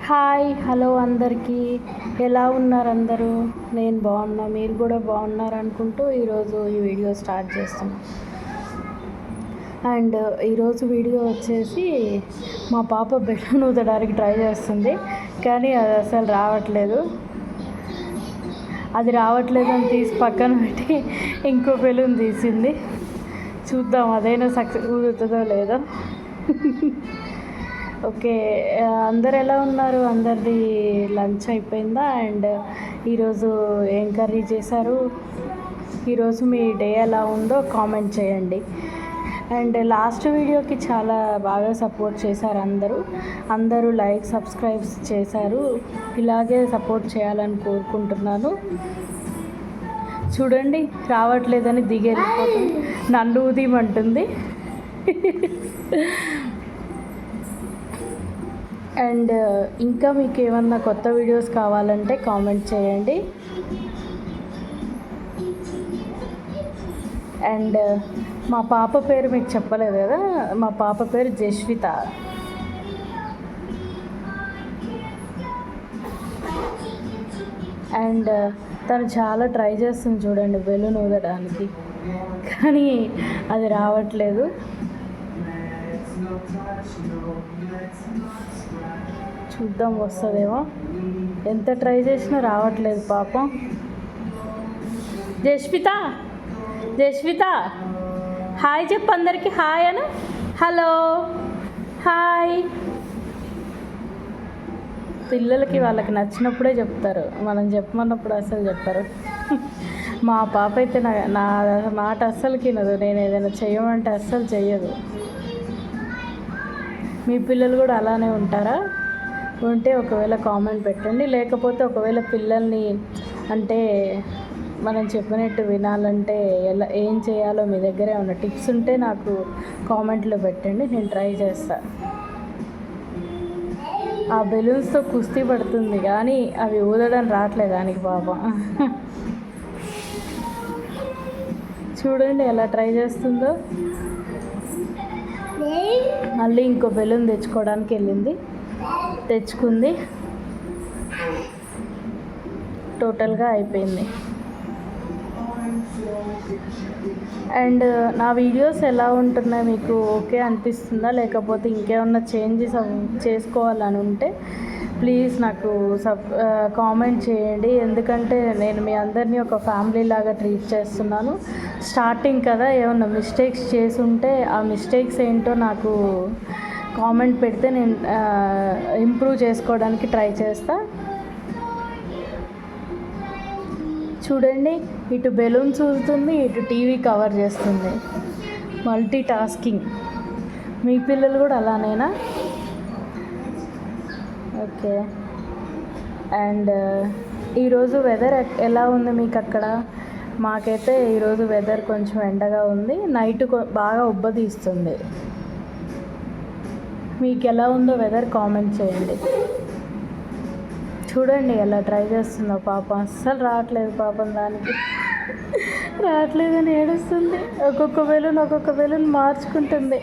Hi hello అందరికీ ఎలా ఉన్నారు అందరూ? నేను బాగున్నా, మీరు కూడా బాగున్నారు అనుకుంటూ ఈరోజు ఈ వీడియో స్టార్ట్ చేస్తున్నాం. అండ్ ఈరోజు వీడియో వచ్చేసి మా పాప బెలూన్ ఊదడానికి ట్రై చేస్తుంది, కానీ అది అసలు రావట్లేదు. అది రావట్లేదని తీసి పక్కన పెట్టి ఇంకో బెలూన్ తీసింది. చూద్దాం అదైనా సక్సెస్ ఊదుతుందో లేదో. ఓకే, అందరు ఎలా ఉన్నారు? అందరిది లంచ్ అయిపోయిందా? అండ్ ఈరోజు ఏం కర్రీ చేశారు? ఈరోజు మీ డే ఎలా ఉందో కామెంట్ చేయండి. అండ్ లాస్ట్ వీడియోకి చాలా బాగా సపోర్ట్ చేశారు అందరూ లైక్ సబ్స్క్రైబ్స్ చేశారు. ఇలాగే సపోర్ట్ చేయాలని కోరుకుంటున్నాను. చూడండి, రావట్లేదని దిగెళ్ళిపోతుంది, నన్ను ఊదిమంటుంది. అండ్ ఇంకా మీకు ఏమన్నా కొత్త వీడియోస్ కావాలంటే కామెంట్ చేయండి. అండ్ మా పాప పేరు మీకు చెప్పలేదు కదా, మా పాప పేరు జస్విత. అండ్ తను చాలా ట్రై చేస్తుంది చూడండి బెలూన్ ఊదడానికి, కానీ అది రావట్లేదు. చూద్దాం వస్తుందేమో. ఎంత ట్రై చేసినా రావట్లేదు పాపం. జస్విత హాయ్ చెప్పు అందరికి, హాయ్ అను. Hello hi. పిల్లలకి వాళ్ళకి నచ్చినప్పుడే చెప్తారు, మనం చెప్పమన్నప్పుడు అస్సలు చెప్పరు. మా పాప అయితే నా మాట అస్సలు తినదు, నేను ఏదైనా చేయమంటే అస్సలు చెయ్యదు. మీ పిల్లలు కూడా అలానే ఉంటారా? ఉంటే ఒకవేళ కామెంట్ పెట్టండి. లేకపోతే ఒకవేళ పిల్లల్ని అంటే మనం చెప్పినట్టు వినాలంటే ఏం చేయాలో మీ దగ్గర ఏమైనా టిప్స్ ఉంటే నాకు కామెంట్లో పెట్టండి, నేను ట్రై చేస్తాను. ఆ బెలూన్స్తో కుస్తీ పడుతుంది కానీ అవి ఊదడం రావట్లేదు దానికి పాపం. చూడండి ఎలా ట్రై చేస్తుందో. మళ్ళీ ఇంకో బెలూన్ తెచ్చుకోవడానికి వెళ్ళింది, తెచ్చుకుంది, టోటల్గా అయిపోయింది. అండ్ నా వీడియోస్ ఎలా ఉంటున్నాయి, మీకు ఓకే అనిపిస్తుందా? లేకపోతే ఇంకేమన్నా చేంజెస్ చేసుకోవాలని ఉంటే ప్లీజ్ నాకు కామెంట్ చేయండి. ఎందుకంటే నేను మీ అందరినీ ఒక ఫ్యామిలీ లాగా ట్రీట్ చేస్తున్నాను. స్టార్టింగ్ కదా, ఏమన్నా మిస్టేక్స్ చేసి ఉంటే ఆ మిస్టేక్స్ ఏంటో నాకు కామెంట్ పెడితే నేను ఇంప్రూవ్ చేసుకోవడానికి ట్రై చేస్తా. చూడండి, ఇటు బెలూన్స్ ఊదుతుంది, ఇటు టీవీ కవర్ చేస్తుంది. Multitasking. మీ పిల్లలు కూడా అలానేనా? ఓకే. అండ్ ఈరోజు వెదర్ ఎలా ఉంది మీకు అక్కడ? మాకైతే ఈరోజు వెదర్ కొంచెం ఎండగా ఉంది, నైట్ బాగా ఉబ్బదీస్తుంది. మీకు ఎలా ఉందో వెదర్ కామెంట్ చేయండి. చూడండి ఎలా ట్రై చేస్తుందో పాపం, అస్సలు రావట్లేదు పాపం, దానికి రావట్లేదని ఏడుస్తుంది. ఒక్కొక్క బెలూన్ మార్చుకుంటుంది.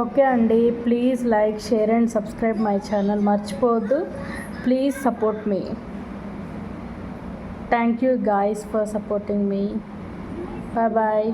ఓకే అండి, please like share and subscribe my channel, మర్చిపోవద్దు. Please support me. Thank you guys for supporting me. Bye bye.